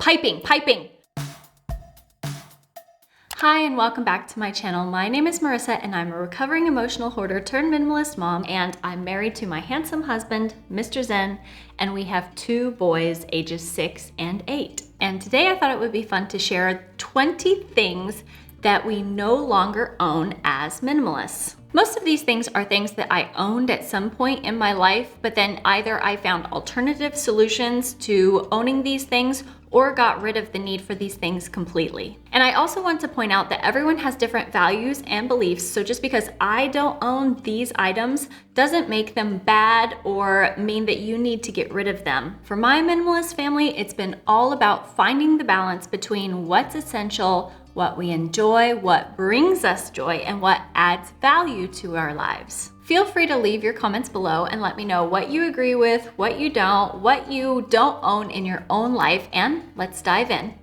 piping. Hi and welcome back to my channel. My name is Marissa and I'm a recovering emotional hoarder turned minimalist mom, and I'm married to my handsome husband, Mr. Zen, and we have 2 boys ages 6 and 8. And today I thought it would be fun to share 20 things that we no longer own as minimalists. Most of these things are things that I owned at some point in my life, but then either I found alternative solutions to owning these things or got rid of the need for these things completely. And I also want to point out that everyone has different values and beliefs, so just because I don't own these items doesn't make them bad or mean that you need to get rid of them. For my minimalist family, it's been all about finding the balance between what's essential, what we enjoy, what brings us joy, and what adds value to our lives. Feel free to leave your comments below and let me know what you agree with, what you don't own in your own life, and let's dive in.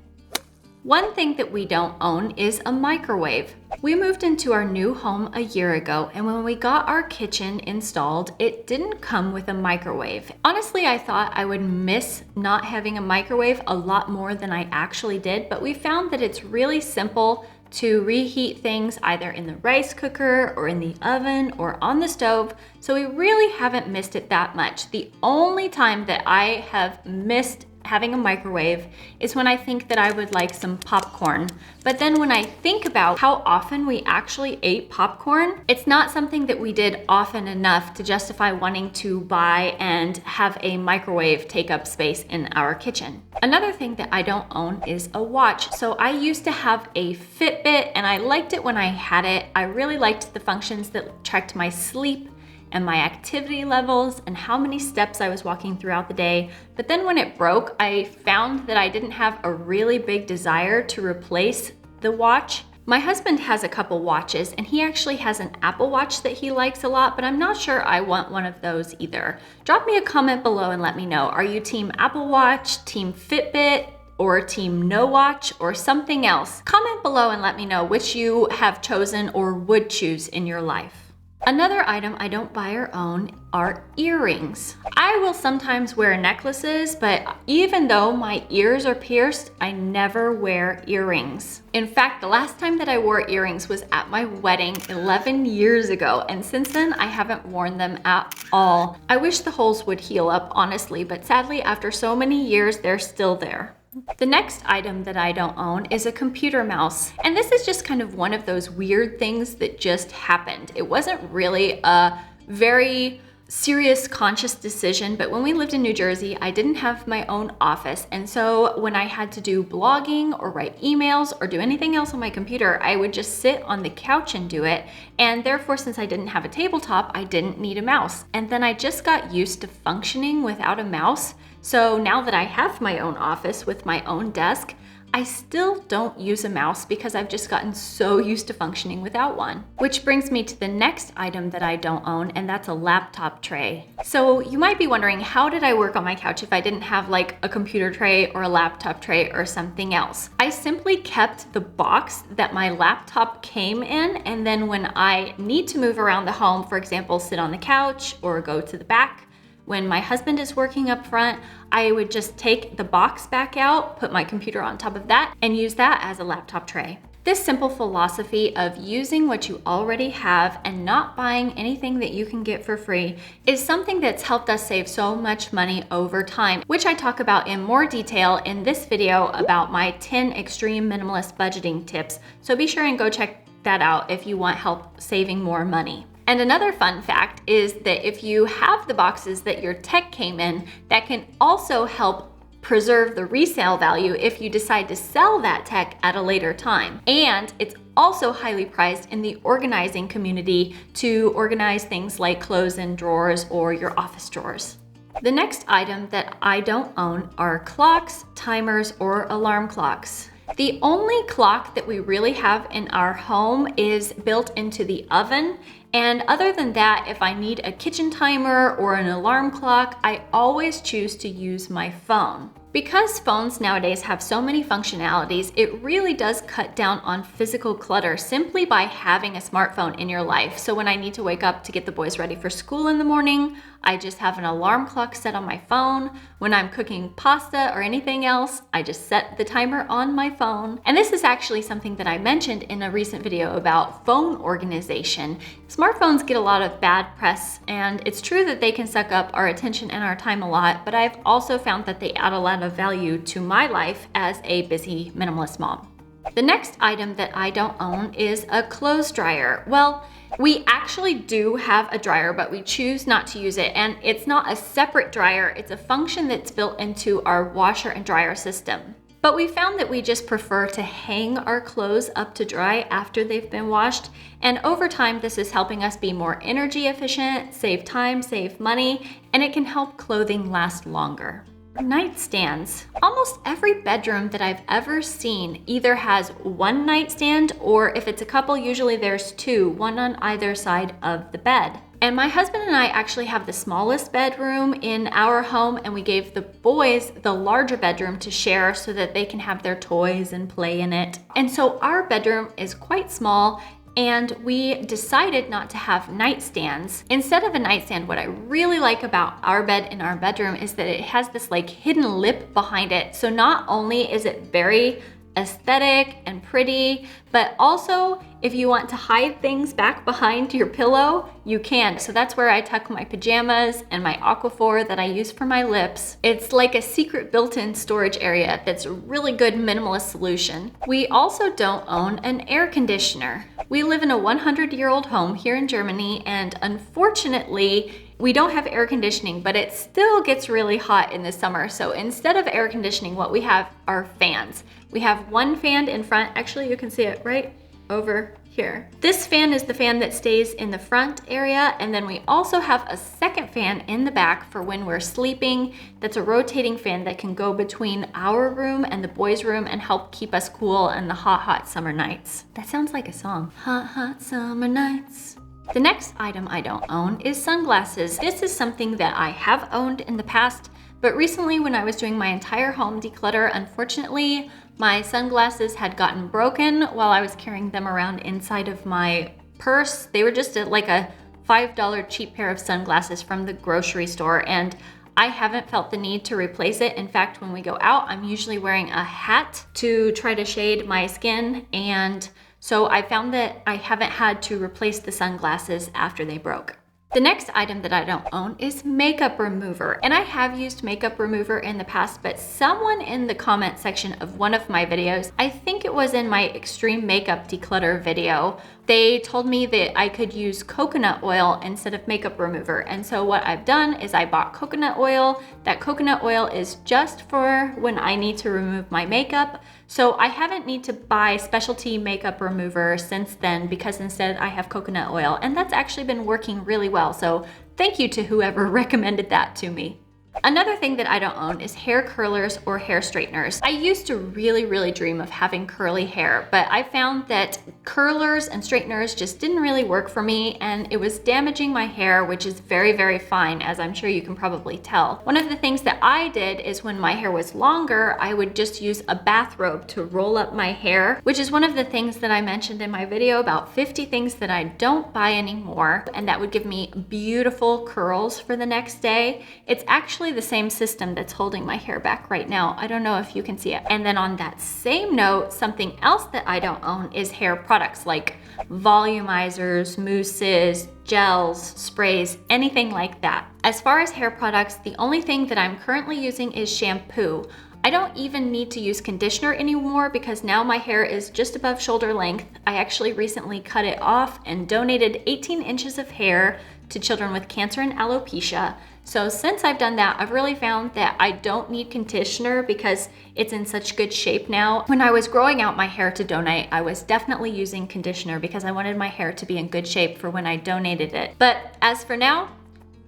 One thing that we don't own is a microwave. We moved into our new home a year ago, and when we got our kitchen installed, it didn't come with a microwave. Honestly, I thought I would miss not having a microwave a lot more than I actually did, but we found that it's really simple to reheat things either in the rice cooker or in the oven or on the stove, so we really haven't missed it that much. The only time that I have missed having a microwave is when I think that I would like some popcorn. But then when I think about how often we actually ate popcorn, it's not something that we did often enough to justify wanting to buy and have a microwave take up space in our kitchen. Another thing that I don't own is a watch. So I used to have a Fitbit and I liked it when I had it. I really liked the functions that tracked my sleep and my activity levels and how many steps I was walking throughout the day. But then when it broke, I found that I didn't have a really big desire to replace the watch. My husband has a couple watches and he actually has an Apple Watch that he likes a lot, but I'm not sure I want one of those either. Drop me a comment below and let me know. Are you team Apple Watch, team Fitbit, or team no watch, or something else? Comment below and let me know which you have chosen or would choose in your life. Another item I don't buy or own are earrings. I will sometimes wear necklaces, but even though my ears are pierced, I never wear earrings. In fact, the last time that I wore earrings was at my wedding 11 years ago, and since then I haven't worn them at all. I wish the holes would heal up, honestly, but sadly after so many years, they're still there. The next item that I don't own is a computer mouse. And this is just kind of one of those weird things that just happened. It wasn't really a very serious conscious decision, but when we lived in New Jersey, I didn't have my own office. And so when I had to do blogging or write emails or do anything else on my computer, I would just sit on the couch and do it. And therefore, since I didn't have a tabletop, I didn't need a mouse. And then I just got used to functioning without a mouse. So now that I have my own office with my own desk, I still don't use a mouse because I've just gotten so used to functioning without one. Which brings me to the next item that I don't own, and that's a laptop tray. So you might be wondering, how did I work on my couch if I didn't have like a computer tray or a laptop tray or something else? I simply kept the box that my laptop came in, and then when I need to move around the home, for example, sit on the couch or go to the back, when my husband is working up front, I would just take the box back out, put my computer on top of that, and use that as a laptop tray. This simple philosophy of using what you already have and not buying anything that you can get for free is something that's helped us save so much money over time, which I talk about in more detail in this video about my 10 extreme minimalist budgeting tips. So be sure and go check that out if you want help saving more money. And another fun fact is that if you have the boxes that your tech came in, that can also help preserve the resale value if you decide to sell that tech at a later time. And it's also highly prized in the organizing community to organize things like clothes in drawers or your office drawers. The next item that I don't own are clocks, timers, or alarm clocks. The only clock that we really have in our home is built into the oven, And other than that, if I need a kitchen timer or an alarm clock, I always choose to use my phone. Because phones nowadays have so many functionalities, it really does cut down on physical clutter simply by having a smartphone in your life. So when I need to wake up to get the boys ready for school in the morning, I just have an alarm clock set on my phone. When I'm cooking pasta or anything else, I just set the timer on my phone. And this is actually something that I mentioned in a recent video about phone organization. Smartphones get a lot of bad press, and it's true that they can suck up our attention and our time a lot, but I've also found that they add a lot of value to my life as a busy minimalist mom. The next item that I don't own is a clothes dryer. Well, we actually do have a dryer, but we choose not to use it. And it's not a separate dryer, it's a function that's built into our washer and dryer system. But we found that we just prefer to hang our clothes up to dry after they've been washed. And over time, this is helping us be more energy efficient, save time, save money, and it can help clothing last longer. Nightstands. Almost every bedroom that I've ever seen either has one nightstand, or if it's a couple, usually there's two, one on either side of the bed. And my husband and I actually have the smallest bedroom in our home, and we gave the boys the larger bedroom to share so that they can have their toys and play in it. And so our bedroom is quite small, and we decided not to have nightstands. Instead of a nightstand, what I really like about our bed in our bedroom is that it has this like hidden lip behind it. So not only is it very aesthetic and pretty, but also if you want to hide things back behind your pillow, you can. So that's where I tuck my pajamas and my Aquaphor that I use for my lips. It's like a secret built-in storage area that's a really good minimalist solution. We also don't own an air conditioner. We live in a 100-year-old home here in Germany, and unfortunately, we don't have air conditioning, but it still gets really hot in the summer. So instead of air conditioning, what we have are fans. We have one fan in front. Actually, you can see it right over here. This fan is the fan that stays in the front area, and then we also have a second fan in the back for when we're sleeping. That's a rotating fan that can go between our room and the boys' room and help keep us cool in the hot, hot summer nights. That sounds like a song. Hot, hot summer nights. The next item I don't own is sunglasses. This is something that I have owned in the past, but recently when I was doing my entire home declutter, unfortunately, my sunglasses had gotten broken while I was carrying them around inside of my purse. They were just like a $5 cheap pair of sunglasses from the grocery store, and I haven't felt the need to replace it. In fact, when we go out, I'm usually wearing a hat to try to shade my skin, and so I found that I haven't had to replace the sunglasses after they broke. The next item that I don't own is makeup remover. And I have used makeup remover in the past, but someone in the comment section of one of my videos, I think it was in my extreme makeup declutter video, they told me that I could use coconut oil instead of makeup remover. And so what I've done is I bought coconut oil. That coconut oil is just for when I need to remove my makeup. So I haven't need to buy specialty makeup remover since then, because instead I have coconut oil, and that's actually been working really well. So thank you to whoever recommended that to me. Another thing that I don't own is hair curlers or hair straighteners. I used to really dream of having curly hair, but I found that curlers and straighteners just didn't really work for me, and it was damaging my hair, which is very fine, as I'm sure you can probably tell. One of the things that I did is when my hair was longer, I would just use a bathrobe to roll up my hair, which is one of the things that I mentioned in my video about 50 things that I don't buy anymore, and that would give me beautiful curls for the next day. It's actually the same system that's holding my hair back right now. I don't know if you can see it. And then on that same note, something else that I don't own is hair products like volumizers, mousses, gels, sprays, anything like that. As far as hair products, the only thing that I'm currently using is shampoo. I don't even need to use conditioner anymore because now my hair is just above shoulder length. I actually recently cut it off and donated 18 inches of hair to children with cancer and alopecia. So since I've done that, I've really found that I don't need conditioner because it's in such good shape now. When I was growing out my hair to donate, I was definitely using conditioner because I wanted my hair to be in good shape for when I donated it. But as for now,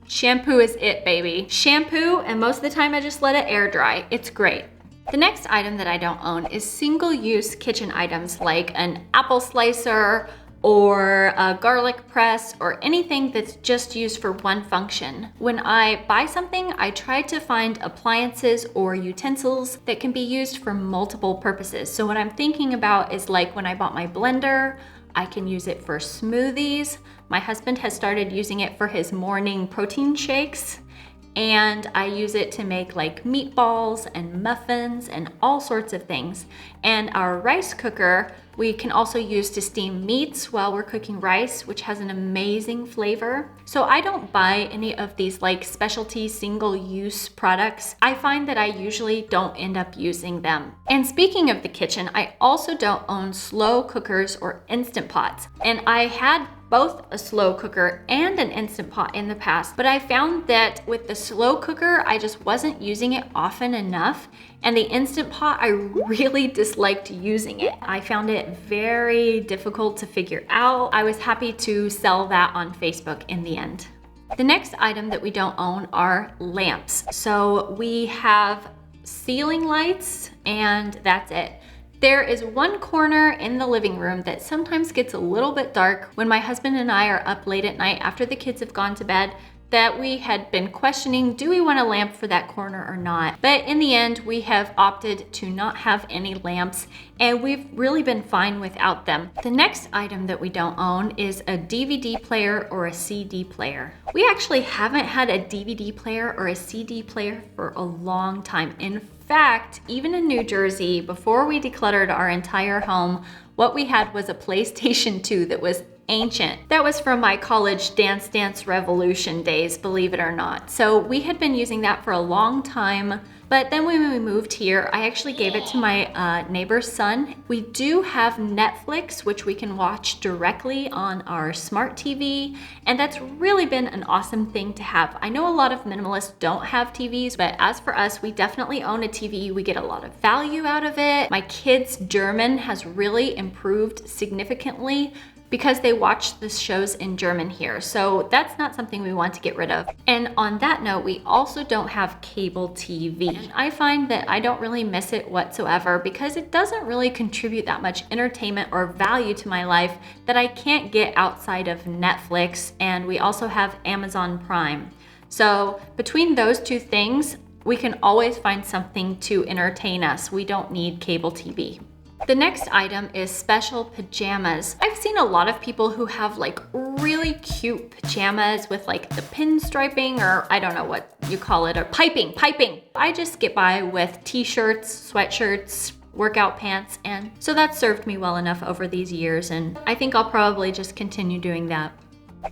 shampoo is it, baby. Shampoo, and most of the time I just let it air dry. It's great. The next item that I don't own is single-use kitchen items like an apple slicer, or a garlic press or anything that's just used for one function. When I buy something, I try to find appliances or utensils that can be used for multiple purposes. So what I'm thinking about is like when I bought my blender, I can use it for smoothies. My husband has started using it for his morning protein shakes. And I use it to make like meatballs and muffins and all sorts of things. And our rice cooker, we can also use to steam meats while we're cooking rice, which has an amazing flavor. So I don't buy any of these like specialty single-use products. I find that I usually don't end up using them. And speaking of the kitchen, I also don't own slow cookers or Instant Pots. And I had both a slow cooker and an Instant Pot in the past, but I found that with the slow cooker, I just wasn't using it often enough. And the Instant Pot, I really disliked using it. I found it very difficult to figure out. I was happy to sell that on Facebook in the end. The next item that we don't own are lamps. So we have ceiling lights and that's it. There is one corner in the living room that sometimes gets a little bit dark when my husband and I are up late at night after the kids have gone to bed, that we had been questioning, do we want a lamp for that corner or not? But in the end, we have opted to not have any lamps, and we've really been fine without them. The next item that we don't own is a DVD player or a CD player. We actually haven't had a DVD player or a CD player for a long time. In fact, even in New Jersey, before we decluttered our entire home, what we had was a PlayStation 2 that was ancient. That was from my college Dance Revolution days, believe it or not. So we had been using that for a long time, but then when we moved here, I actually gave it to my neighbor's son. We do have Netflix, which we can watch directly on our smart TV, and that's really been an awesome thing to have. I know a lot of minimalists don't have TVs, but as for us, we definitely own a TV. We get a lot of value out of it. My kids' German has really improved significantly because they watch the shows in German here. So that's not something we want to get rid of. And on that note, we also don't have cable TV. And I find that I don't really miss it whatsoever because it doesn't really contribute that much entertainment or value to my life that I can't get outside of Netflix. And we also have Amazon Prime. So between those two things, we can always find something to entertain us. We don't need cable TV. The next item is special pajamas. I've seen a lot of people who have like really cute pajamas with like the pinstriping, or I don't know what you call it, or piping. I just get by with t-shirts, sweatshirts, workout pants, and so that's served me well enough over these years, and I think I'll probably just continue doing that.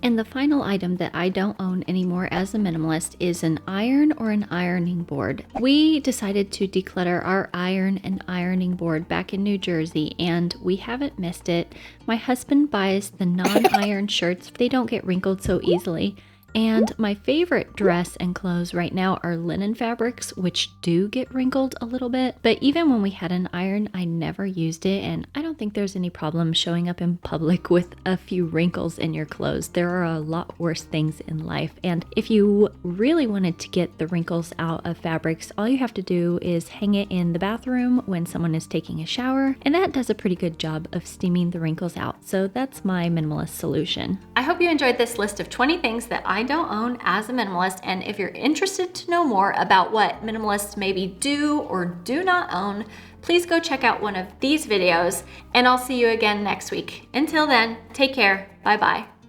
And the final item that I don't own anymore as a minimalist is an iron or an ironing board. We decided to declutter our iron and ironing board back in New Jersey, and we haven't missed it. My husband buys the non-iron shirts. They don't get wrinkled so easily. And my favorite dress and clothes right now are linen fabrics, which do get wrinkled a little bit. But even when we had an iron, I never used it, and I don't think there's any problem showing up in public with a few wrinkles in your clothes. There are a lot worse things in life. And if you really wanted to get the wrinkles out of fabrics, all you have to do is hang it in the bathroom when someone is taking a shower, and that does a pretty good job of steaming the wrinkles out. So that's my minimalist solution. I hope you enjoyed this list of 20 things that I don't own as a minimalist, and if you're interested to know more about what minimalists maybe do or do not own, please go check out one of these videos, and I'll see you again next week. Until then, take care. Bye-bye.